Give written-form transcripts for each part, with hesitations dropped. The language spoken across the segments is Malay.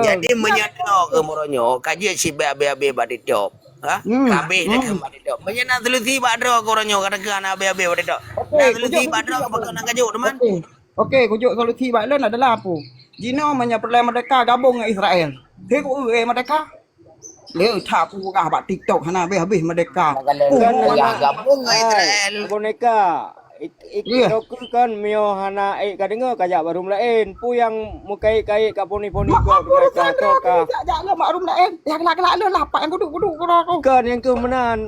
Jadi menyadar ke moronyo kaji si be-be badik job. Ha? Kabeh dah ke badik job. Menyana telusi badro ke moronyo katakan be-be badik job. Nah telusi badro ke pekan kajuk teman. Okey, kujuk solusi Biden adalah apa? Cina menyertai mereka gabung dengan Israel. Thế cũng mereka. Leu tak pu gah bat TikTok hana habis mereka. Kalau ya gabung dengan Israel. Boneka ikut kan mio hana kadengo kajak baru lain pu yang mukai kai kaponi-poni kau mereka ka Jangan mak rum lain. Yang lak-lak lu lapak yang kuduk kau. kan yang ke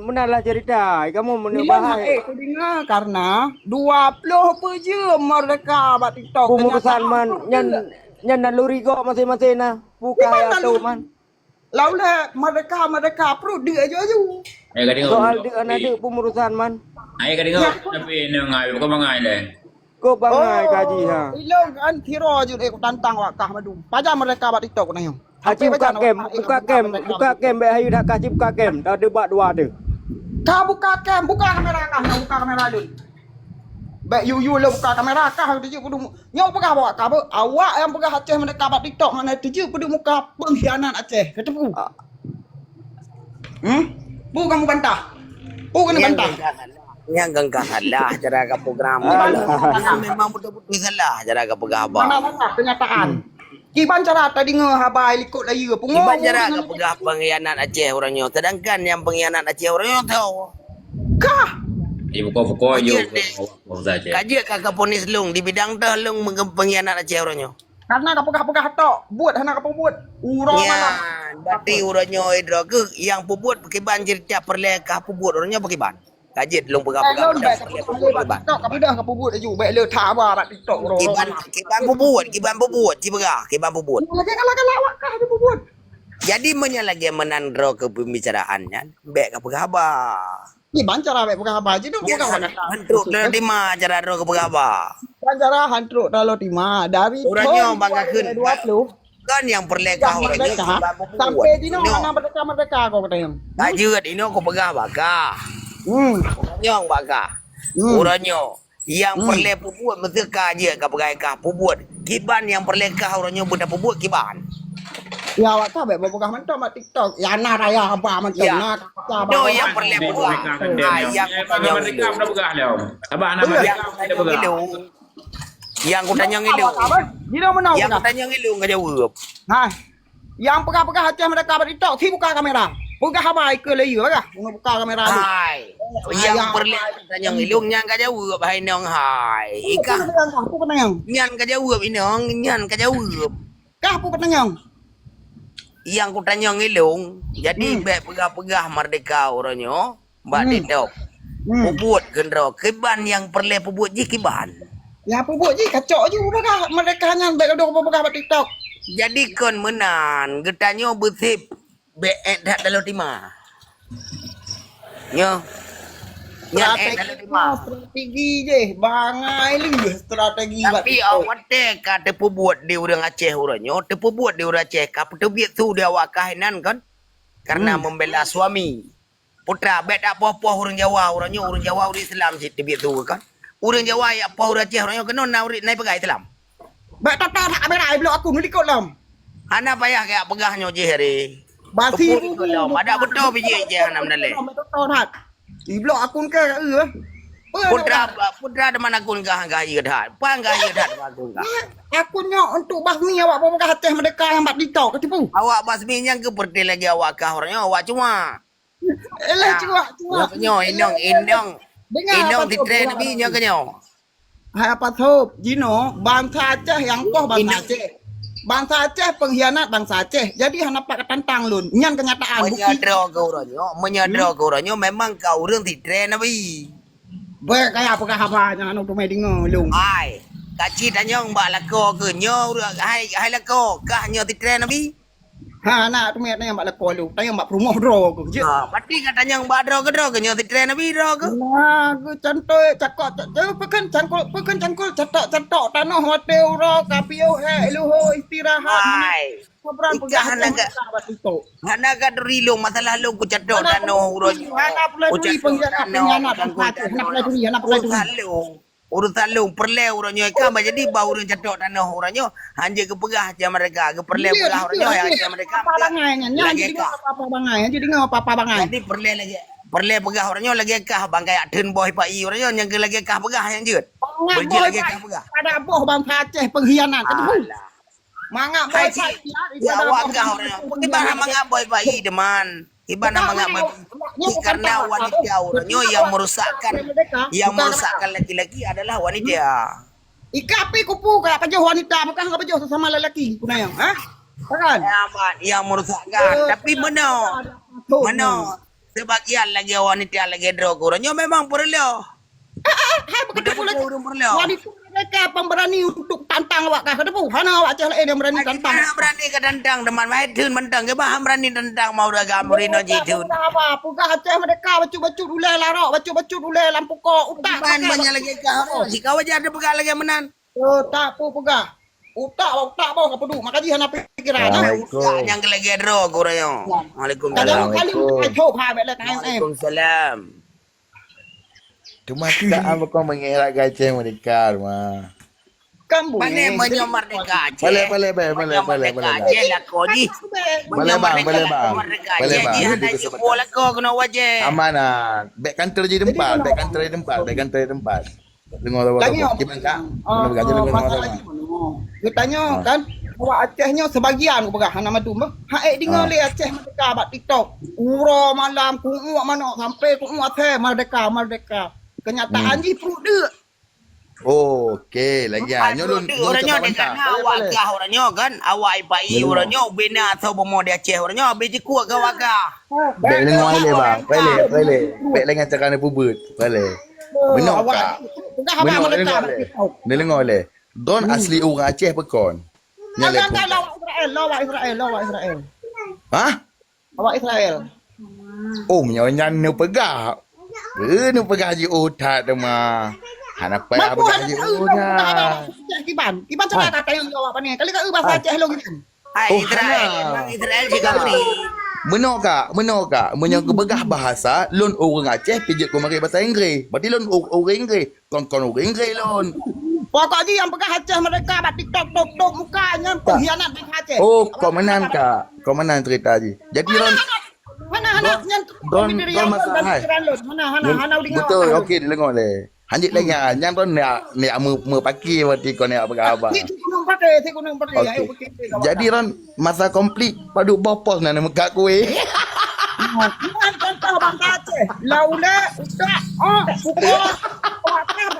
menanlah cerita kamu menebahai Aku dengar karena 20 per jam mereka bat TikTok. pumurusan man nyan naluri kau masing-masing nah buka ya tu man Lalu mereka perlu dia aja. Ay ka dingo. soal dia ada pumurusan man Ay ka dingo. Tapi nangay ko mangay le. kau bangai kaji ha Ilong kan tiro je aku tantang wakah madu. Pajak mereka bat TikTok na yung. Haji buka kem be hayu dah kasih buka kem dah debat dua ada Kau buka kamera kah, buka kamera dulu. Baik you lo buka kamera kah tu je kudu. Nyau pegah bawa kau. Awak yang pegah Aceh mereka bat TikTok mana tu je kudu muka pengkhianat Aceh. Kata pu. Pu kamu bantah. Pu kena bantah. Yang genggahan lah cara ke program. Memang betul-betul salah cara ke pegabah. Mana kenyataan. Kiban cara tadi ngehabai likut lagi ke pungo. Kiban cara ke pegah pengkhianat Aceh orangnya. Sedangkan yang pengkhianat Aceh orangnya tahu. Kah? Ibuko yo ko saja. Kaji kakak ponis lung di bidang dah lung pengkhianat Aceh orangnya. Karena kau pegah tok. Buat hana kau buat. Urang Ya, mana? berarti orangnya hidro ke yang pembuat pakiban cerita perlekah pembuat orangnya pakiban. Kaji lung pegah-pegah pakiban. TikTok kau dah kau buat aja. Baik le tawa bat TikTok urang. Kiban pembuat cibegah, kiban pembuat. Lagi kalau awak kah dia buat. Jadi menyalagi menandro ke pembicaraannya, baik ke pegabah. Kiban cara baik pegah apa je tu. Ya, hantruk dah lima cara ro ke pegabah. Cara hantruk dalam 5 dari Orangnya banggakan 20 kan yang perlekah orangnya kiban pembuat. sampai dino mana mereka kau kata yang. Kajiat ini aku pegah bakah. Orangnya yang bakah. Orangnya yang perle pembuat mesti kaji ke pegah pembuat. Kiban yang perlekah orangnya benda pembuat kiban. Ya awak tahu baik pegah mentok mak TikTok. Ya na raya apa mentok Ya. na. Do yang perle pembuat. Yang Abang mereka dah begah le om. Abang anak mereka dah begah. Yang ku tanya ngilu. Dino menau Yang ku dah. tanya ngilu enggak jawab. Nah. Yang pegah-pegah Aceh mereka bat TikTok si buka kamera. Pegah apa ke lagi bagah. Buka kamera dulu. Hai. Yang perle tanya ngilu yang enggak jawab hai nong hai. Ikah Aku kena yang. nyan enggak jawab ini nong nyan enggak jawab. Kah aku kena yang. Yang ku tanya ngilung jadi baik pegah-pegah merdeka orangnya mbak TikTok. Pebut gendro kiban yang perle pebut je kiban. Ya apa buat je kacau je bagah mereka hanya baik dok pegah bat TikTok. Jadi kon menan getanya bersip beek dak dalam timah. Nyo. Nyan dalam timah. Strategi je bangai lu strategi bat Tapi TikTok. awak teka tepu buat di orang Aceh orangnya, tepu buat di orang Aceh kap tebiat tu dia awak kahinan kan karena membela suami. Putra bet tak apa-apa orang Jawa orangnya orang Jawa orang Islam si tebiat tu kan. Orang Jawa ya apa orang Aceh orangnya kena naik pegai Islam. Baik tak kamera ai blok aku ni ikut lam. Hana payah kayak pegahnya je hari. Basi Kepul tu lah. Ada betul biji je hana mendale. Hat. Di blok akun ke Putra de mana kun kah gaji dah. Pan gaji dah akun kah. akunnya untuk basmi awak apa Aceh mereka yang bat TikTok ketipu. Awak basmi yang ke perti lagi awak kah orangnya awak cuma. Elah cuak. Nyo indong titre nabi nya kenyo. Hai apa tu? Jino bangsa Aceh yang koh bangsa Aceh. Bangsa Aceh pengkhianat bangsa Aceh. Jadi hana pak tantang lun. Nyan kenyataan bukti. Menyadar ke orangnya memang kau orang titre nabi. Baik kayak apa jangan untuk main dengar lung. Ai, kaci tanya mbak lako ke nyo hai lako kah nyo titre nabi. Ha nak tu yang mbak lekor lu. Tanya mbak promoh dro ke je. Pasti katanya mbak dro ke nyo titre nabi dro ke. Nah, ku cantoy cakok pekan cangkul cetok tanah hotel ro kapio he lu ho istirahat. Hai. Kubran Ikahan agak. Hana ka rilo masalah lu ku cedok dano uro. Hana pula duri pengkhianat bangsa Aceh. Hana pula duri. Halo. Urus talung perle orangnya kan jadi bau orang cetok tanah orangnya hanya ke pegah je mereka ke perle pegah orangnya ya je mereka apa bangainya jadi apa bangainya jadi apa bangai jadi perle pegah orangnya lagi kah bangkai adun boy pak i orangnya yang lagi kah pegah yang jut berjut lagi kah pegah ada boh bang Aceh pengkhianat mangga boy pak ya wakah orangnya gimana mangga boy pak i deman Ibana mangga karena wanita orangnya yang merusakkan laki-laki adalah wanita. Ikapi kupu kayak apa jauh wanita, maka nggak jauh sama lelaki, kunayang, ah? Kan? Yang merusakkan, tapi mana sebagian lagi wanita lagi drog orangnya memang perlu. Hai begitu pula wanita mereka pemberani untuk tantang awak kah kedepu hana awak ceh yang berani tantang berani ke tantang teman mahidun mentang ke bah berani tantang mau dah gamurino jidun apa pugah ceh mereka bacu-bacu dulu larok bacu-bacu dulu lampu ko utak banyak lagi kau si kau aja ada pegah lagi menan tak pugah utak bau enggak pedu makanya hana pikiran yang lagi drog orangnya Waalaikumsalam Cuma tak apa kau mengelak Aceh merdeka rumah. Kamu mana merdeka Aceh. Boleh. Aceh lah kau ni. Boleh bang. Bola kau kena wajah. Amanan. Back kantor je tempat. Dengar apa lagi gimana kak? Mana bergaji lagi Dia tanya kan awak Acehnya sebagian pegah hana madu. Hak dengar le Aceh merdeka bak TikTok. Uro malam ku mana sampai ku Aceh merdeka. Kenyataan ji perut dia. Okey, lagi nyolong orangnya dengan awak kah orangnya kan awak ipai orangnya bina atau bomo di Aceh orangnya biji kuat ke waka. Baik lengo ale bang. Boleh. Baik lengan cakap ni pubut. Boleh. Benar kak. Ni lengo ale. Don asli orang Aceh pekon. Lawak Israel. Hah? Awak Israel. Oh, menyanyi nu pegah. Nu pegah je otak tu mah. Hana payah pegah je otak. Kiban cakap kata yang jawab ni. Kali kau bahasa Aceh lo gitu. Hai Israel juga beri. Benar kak. Menyangka begah bahasa, lon orang Aceh pijak kau mari bahasa Inggeris. Berarti lon orang Inggeris. Kon orang Inggeris lon. Pokoknya yang pegah Aceh mereka buat TikTok tok mukanya pengkhianat di Aceh. Oh, kau menang kak. Kau menang cerita je. Jadi lon Mana Don masalah hai. Mana Betul, okey dengar le. Hanjit lagi yang don nak paki berarti kau nak apa. Saya gunung pakai. Jadi ron masa komplit padu bopos nak muka kuih. Bukan contoh bang Aceh. Laula udah pukul.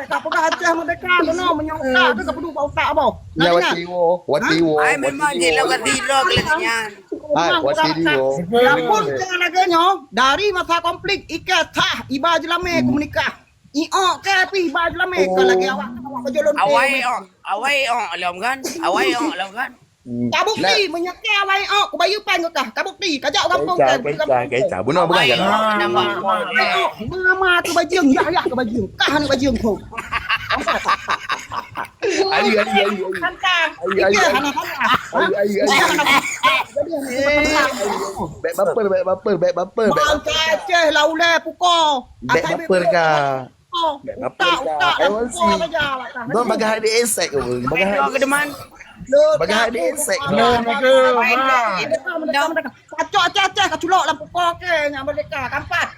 Tak pegah Aceh merdeka benar menyongka tu tak perlu bau tak bau. Ya watiwo. Ai memang dia lawan tidur kelaknya. Watiwo. Lapun jangan agaknya dari masa konflik ikat tah iba jelame komunikah. Ke pi iba jelame ke lagi awak berjolon. Awai alam kan. Kabukti menyeke awai ku bayu pan kah. Kabukti kajak kampung kan. Kecah. Benar bukan kan? Mama tu bajing ya ke bajing. Kah ni bajing tu. Ali. Baik baper. Bang Aceh laule pukul. Baik baper kah? Don bagai ada esek ke? Bagai deman. Bagai ada esek. Kacau Aceh kaculok lampu kau ke yang merdeka kampat.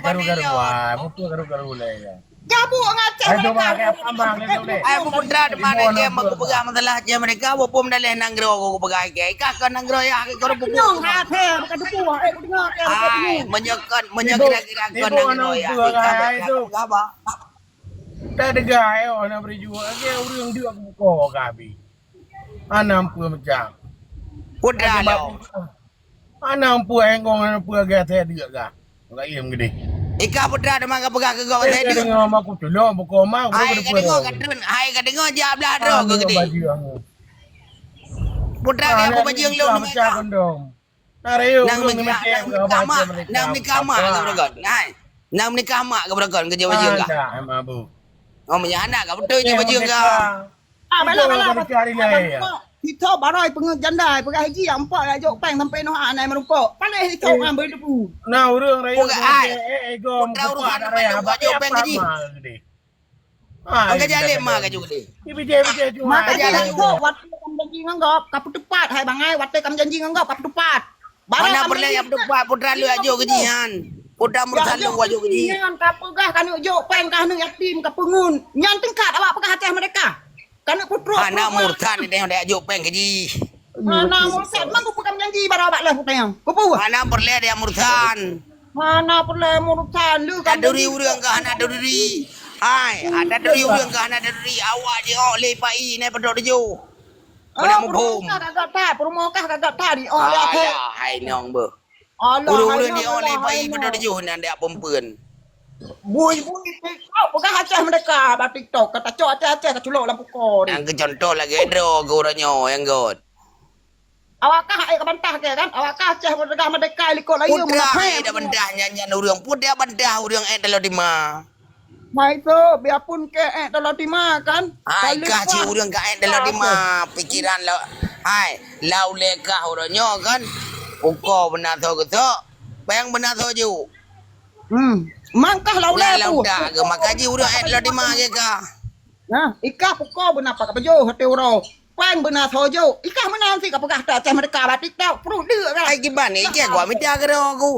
Garu le ya. Gabu ngaceh mereka. Ai putra de mana dia aku pegang masalah je mereka walaupun dah leh nanggro aku pegang ke. Kak nanggro ya aku pupuk. Nyong ngaceh bukan depu. Dengar ai menyekan nanggro ya. Apa? Tak ada gaya nak beri jual ke orang dia aku buka kabi. Anam pu macam. Putra lo. Anam pu engkong anam pu agak saya dia ga. Enggakiem gede. Ika putra de mana pegang ke kau saya dia. Dengar mak aku tu lo buka mak. Ai kadang je ablah ro ke gede. Putra ke aku baju yang lo macam kondom. Nareo nang nikah mak ke bergon. Hai. Nang nikah mak ke bergon kerja baju enggak. Emang bu. Oh punya anak kau betul je baju enggak. Bala. Kita barai pengejandai pergi haji yang empat lah jok pang sampai noh anai merumpok. Pandai kita ambil debu. Nah, orang raya Putra urusan apa jok pang haji. Angkat jalan mah ke juga. Maka jangan itu waktu kamu janji nganggap kapu tepat hai bangai waktu kamu janji nganggap kapu tepat. Mana pernah yang depan putra lu aja kejian. Putra mursan lu aja kejian. Nyan kapu gah kan jo pen kah nu yatim kapungun. Nyan tingkat awak pegah hati mereka. Kan putra. Anak mursan ini ada aja peng keji. Mana mursan mang ku kamu janji bara awak lah putra yang. Kupu. Mana pernah dia mursan. Mana perlu mursan lu kan. Ada duri urang kah ada duri. Hai, ada duri urang kah ada duri. Awak dia oleh pai naik pedok dia. Mana mau bom. Kagak tahu, perumokah kagak tahu di oh Ah, ya. ya, hai nyong be. Allah. Urang dia oleh pai pedok dia nan dia pempeun. Bui TikTok bukan hacah mereka ba TikTok kata cok acah-acah ke culok lampu ko ni. Yang ke contoh lagi dro goranyo yang god. Awakah ai kabantah ke kan? Awakah acah mereka liko layu Putra ada bendah nyanyian urang putra bendah urang telo di ma. Mai tu biarpun ke dalam timah kan. Hai kasih urang ka telo di ma pikiran lo. Hai lau leka uranyo kan. Uko benar tho ke tho. Peng benar tho ju. Mangkah lau le tu. Dah ke makaji urang telo di ma ke ka. Nah, ikah puko benar pak bejo hati uro. Pang benar tho jo. Ikah menang si kapagah ta acah mereka ba TikTok. Perlu dia kan. Ai gimana ni ke gua minta ke aku.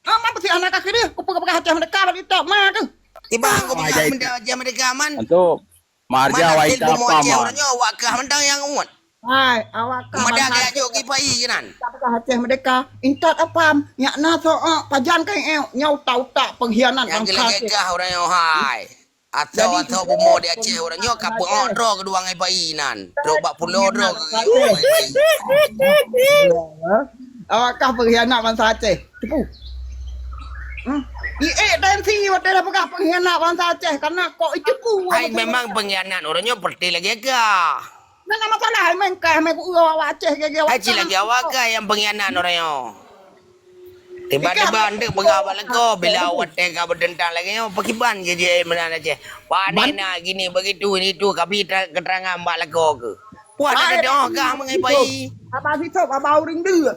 Apa sih anak kaki dia? Kapagah acah mereka ba TikTok mah tu. Tiba aku minta aja mereka man. Untuk marja wa ita apa ma. Urangnya wakah mentang yang umat. Hai, awak Madah ke ajo ki pai kan. Apakah hati mereka intat apam nyak na so pajan kan nyau tau tak pengkhianat Yang bangsa. gila ke urangnya hai. Atau bumo dia Aceh urangnya kapu odro kedua ngai pai nan. Dro bak pulo dro. Awakah pengkhianat bangsa Aceh? Tipu. Dan si waktu dah pegah pengkhianat bangsa Aceh karena kok itu ku. Hai memang pengkhianat urangnya perti lagi ke. Mana masalah main kah main ku awak Aceh ke awak. Haji lagi awak yang pengkhianat urangnya. Tiba-tiba anda pegawai leko bila awak tega berdentang lagi yo pakiban je je menan Aceh. Pada nak gini begitu ini tu kami keterangan mbak leko ke. Puan ada dah kah mengai pai. Apa sih sob abau ring dia.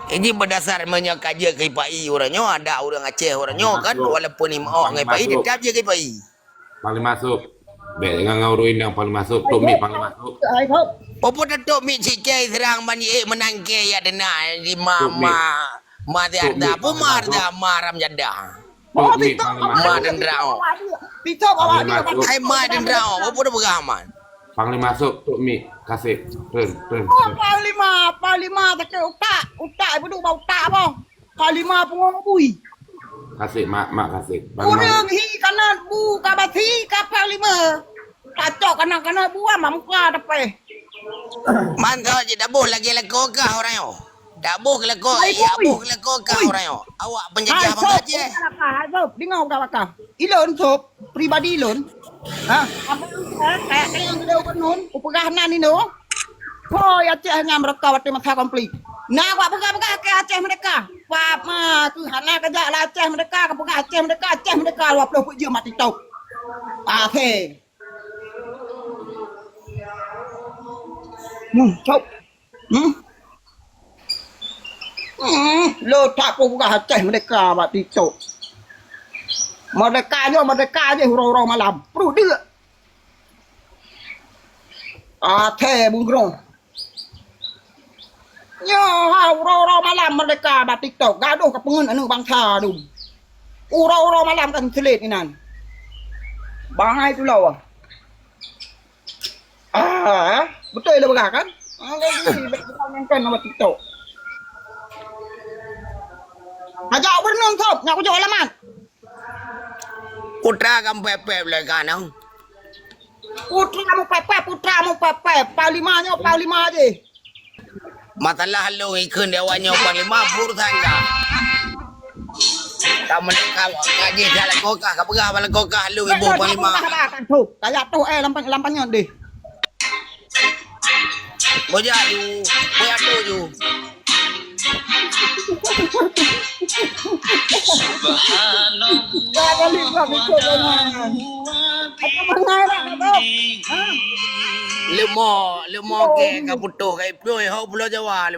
Ini berdasar menyakaja ke pai urangnya ada orang Aceh urangnya kan walaupun ni mau ngai pai tetap je ke pai. Paling masuk. Baik dengan ngauruin yang paling masuk. Tok Mi paling masuk. Ai sob. Popo datuk mi cikai serang mani menangke ya dena di mama mati ada pu marda maram jada Tok Mi paling ma masuk. dendrao Pito awak dia. ai ma dendrao popo dah begaman Paling masuk Tok Mi kasih. Turn. Palima tak utak ibu bau tak apa. Palima pun bui. Kasih mak kasih. Paling masuk. Urang hi kana bu kabati ka palima. Kacok kana buah mamka dapat. mantau je dah boh lagi leko kah orang yo dah boh leko ya boh leko kah orang yo awak penjajah bang Aceh Hai sob, dengar kau Ilon sob, pribadi ilon. Apa kayak yang dia penun, upagahanan ini no. Koi Aceh ngam mereka waktu masa komplit. Nah, awak pegah ke Aceh mereka. Pap mah tu hana kerja lah Aceh mereka, pegah Aceh mereka 20 je mati tau. Okey. Sob. Lo tak pun bukan Aceh mereka buat TikTok. Mereka je hurau-hurau malam. Perlu dia. Bungrong. Yo, hurau-hurau malam mereka buat TikTok. Gaduh ke pengen anu bangsa tu. Hurau-hurau malam kan selit ni nan. Bahai tu lawa. Betul lah berah kan? Lagi kan nama TikTok. Ajak berenang sob, nak kujok alamat. putra kamu pepep lah kan Putramu pepep, palima je. masalah lu ikun dia wanyo panglima burusan kah kamu nak kaji jalan kokah kau pegah balik kokah lu ibu panglima Tu, kayak tu lampangnya deh. boja tu ju Kali gua mikir dengan. Apa mengarah tu? lemo ke kaputo kai pyo ho bulo jawa